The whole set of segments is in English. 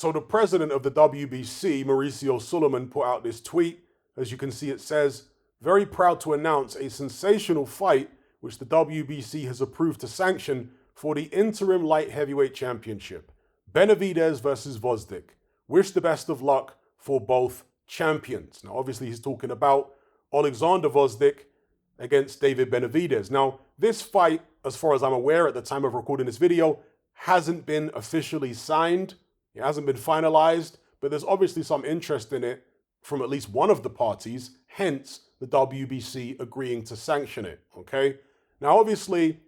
So the president of the WBC, Mauricio Suleiman, put out this tweet. As you can see, it says, "Very proud to announce a sensational fight which the WBC has approved to sanction for the interim light heavyweight championship. Benavidez versus Gvozdyk. Wish the best of luck for both champions." Now, obviously, he's talking about Oleksandr Gvozdyk against David Benavidez. Now, this fight, as far as I'm aware at the time of recording this video, hasn't been officially signed. It hasn't been finalized, but there's obviously some interest in it from at least one of the parties, hence the WBC agreeing to sanction it, okay? Now, obviously,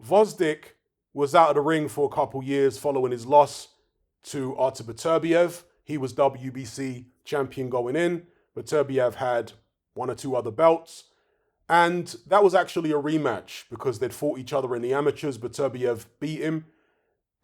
Gvozdyk was out of the ring for a couple years following his loss to Artur Beterbiev. He was WBC champion going in. Beterbiev had one or two other belts. And that was actually a rematch because they'd fought each other in the amateurs. Beterbiev beat him.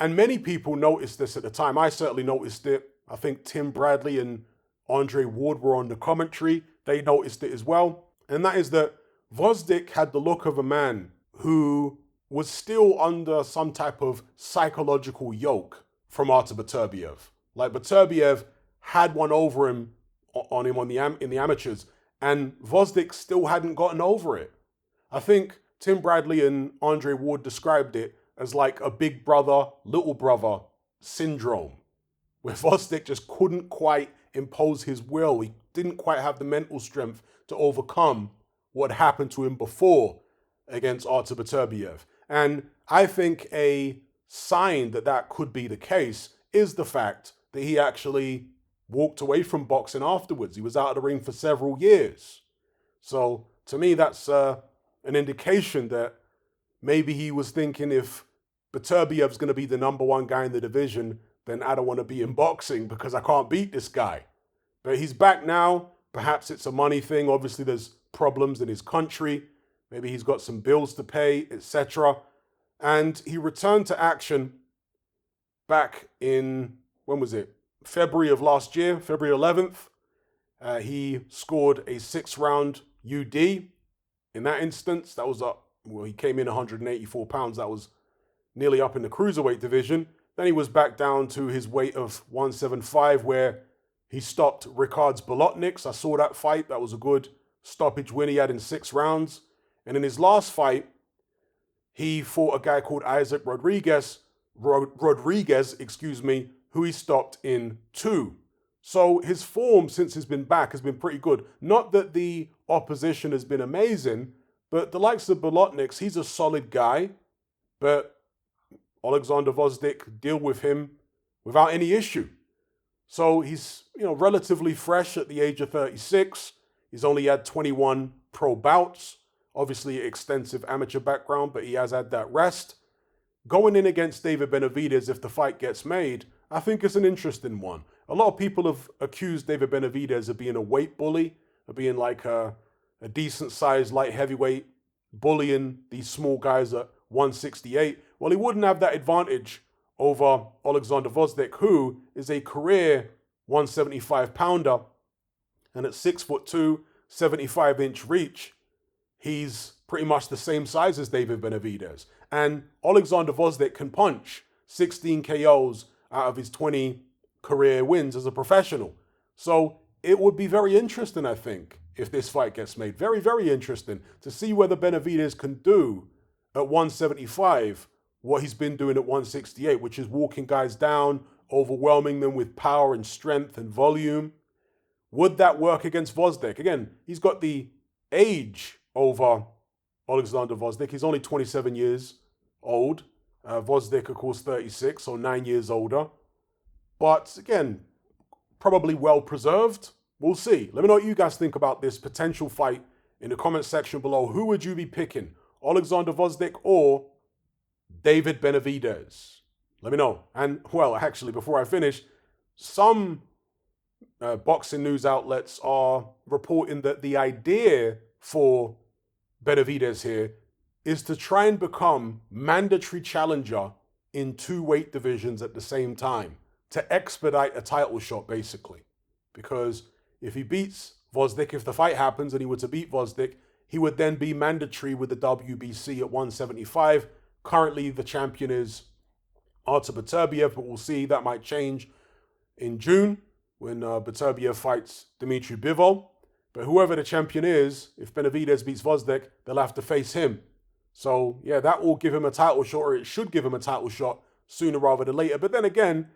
And many people noticed this at the time. I certainly noticed it. I think Tim Bradley and Andre Ward were on the commentary. They noticed it as well. And that is that Gvozdyk had the look of a man who was still under some type of psychological yoke from Artur Beterbiev. Like Beterbiev had one over him in the amateurs, and Gvozdyk still hadn't gotten over it. I think Tim Bradley and Andre Ward described it as like a big brother, little brother syndrome, where Gvozdyk just couldn't quite impose his will. He didn't quite have the mental strength to overcome what happened to him before against Artur Beterbiev. And I think a sign that that could be the case is the fact that he actually walked away from boxing afterwards. He was out of the ring for several years. So to me, that's an indication that maybe he was thinking, if Beterbiev's going to be the number one guy in the division, then I don't want to be in boxing because I can't beat this guy. But he's back now. Perhaps it's a money thing. Obviously, there's problems in his country. Maybe he's got some bills to pay, etc. And he returned to action back in, when was it? February of last year, February 11th. He scored a 6-round UD. In that instance, that was up, well, he came in 184 pounds. That was nearly up in the cruiserweight division. Then he was back down to his weight of 175, where he stopped Ricards Bolotniks. I saw that fight. That was a good stoppage win he had in 6 rounds. And in his last fight, he fought a guy called Isaac Rodriguez, who he stopped in 2. So his form since he's been back has been pretty good. Not that the opposition has been amazing, but the likes of Bolotniks, he's a solid guy. But Oleksandr Gvozdyk deal with him without any issue. So he's, relatively fresh at the age of 36. He's only had 21 pro bouts. Obviously, extensive amateur background, but he has had that rest. Going in against David Benavidez, if the fight gets made, I think it's an interesting one. A lot of people have accused David Benavidez of being a weight bully, of being like a decent-sized light heavyweight, bullying these small guys at 168. Well, he wouldn't have that advantage over Oleksandr Gvozdyk, who is a career 175-pounder, and at 6'2", 75-inch reach, he's pretty much the same size as David Benavidez. And Oleksandr Gvozdyk can punch 16 KOs out of his 20 career wins as a professional. So it would be very interesting, I think, if this fight gets made. Very, very interesting to see whether Benavidez can do at 175 what he's been doing at 168, which is walking guys down, overwhelming them with power and strength and volume. Would that work against Gvozdyk? Again, he's got the age over Oleksandr Gvozdyk. He's only 27 years old. Gvozdyk, of course, 36, so 9 years older. But again, probably well preserved. We'll see. Let me know what you guys think about this potential fight in the comment section below. Who would you be picking? Oleksandr Gvozdyk or David Benavidez? Let me know. And, well, actually, before I finish, some boxing news outlets are reporting that the idea for Benavidez here is to try and become mandatory challenger in 2 weight divisions at the same time, to expedite a title shot, basically. Because if he beats Gvozdyk, if the fight happens and he were to beat Gvozdyk, he would then be mandatory with the WBC at 175. Currently, the champion is Artur Beterbiev, but we'll see. That might change in June when Beterbiev fights Dmitry Bivol. But whoever the champion is, if Benavidez beats Gvozdyk, they'll have to face him. So, yeah, that will give him a title shot, or it should give him a title shot sooner rather than later. But then again,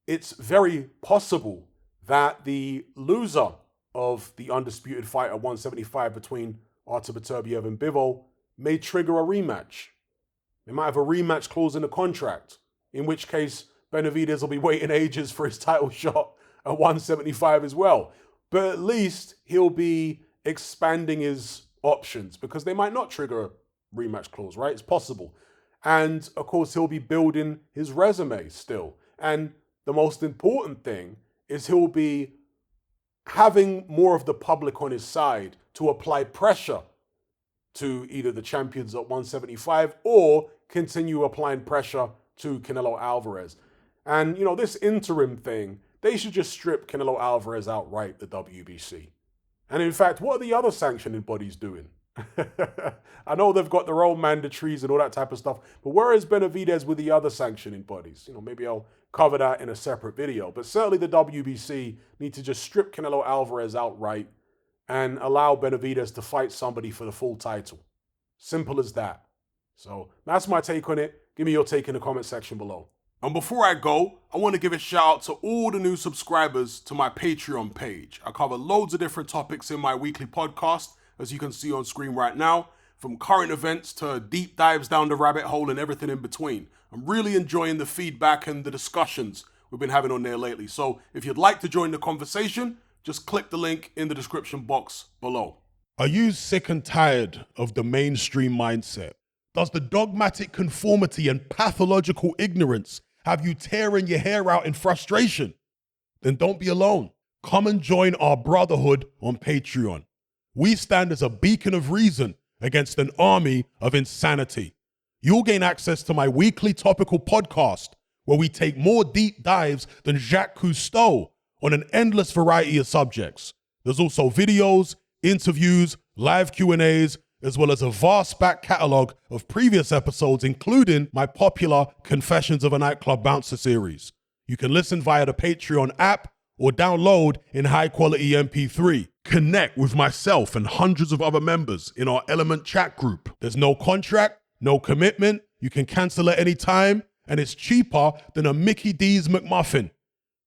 it's very possible that the loser of the undisputed fight at 175 between Artur Beterbiev and Bivol may trigger a rematch. They might have a rematch clause in the contract, in which case Benavidez will be waiting ages for his title shot at 175 as well. But at least he'll be expanding his options, because they might not trigger a rematch clause, right? It's possible. And of course, he'll be building his resume still. And the most important thing is he'll be having more of the public on his side to apply pressure to either the champions at 175 or continue applying pressure to Canelo Alvarez. And, you know, this interim thing, they should just strip Canelo Alvarez outright, the WBC. And in fact, what are the other sanctioning bodies doing? I know they've got their own mandatories and all that type of stuff, but where is Benavidez with the other sanctioning bodies? You know, maybe I'll cover that in a separate video. But certainly the WBC need to just strip Canelo Alvarez outright and allow Benavidez to fight somebody for the full title. Simple as that. So that's my take on it. Give me your take in the comment section below. And before I go, I want to give a shout out to all the new subscribers to my Patreon page. I cover loads of different topics in my weekly podcast, as you can see on screen right now, from current events to deep dives down the rabbit hole and everything in between. I'm really enjoying the feedback and the discussions we've been having on there lately. So if you'd like to join the conversation, just click the link in the description box below. Are you sick and tired of the mainstream mindset? Does the dogmatic conformity and pathological ignorance have you tearing your hair out in frustration? Then don't be alone. Come and join our brotherhood on Patreon. We stand as a beacon of reason against an army of insanity. You'll gain access to my weekly topical podcast, where we take more deep dives than Jacques Cousteau on an endless variety of subjects. There's also videos, interviews, live Q&As, as well as a vast back catalogue of previous episodes, including my popular Confessions of a Nightclub Bouncer series. You can listen via the Patreon app or download in high-quality MP3. Connect with myself and hundreds of other members in our Element chat group. There's no contract, no commitment, you can cancel at any time, and it's cheaper than a Mickey D's McMuffin.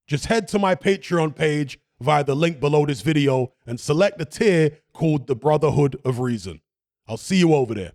Just head to my Patreon page via the link below this video and select the tier called the Brotherhood of Reason. I'll see you over there.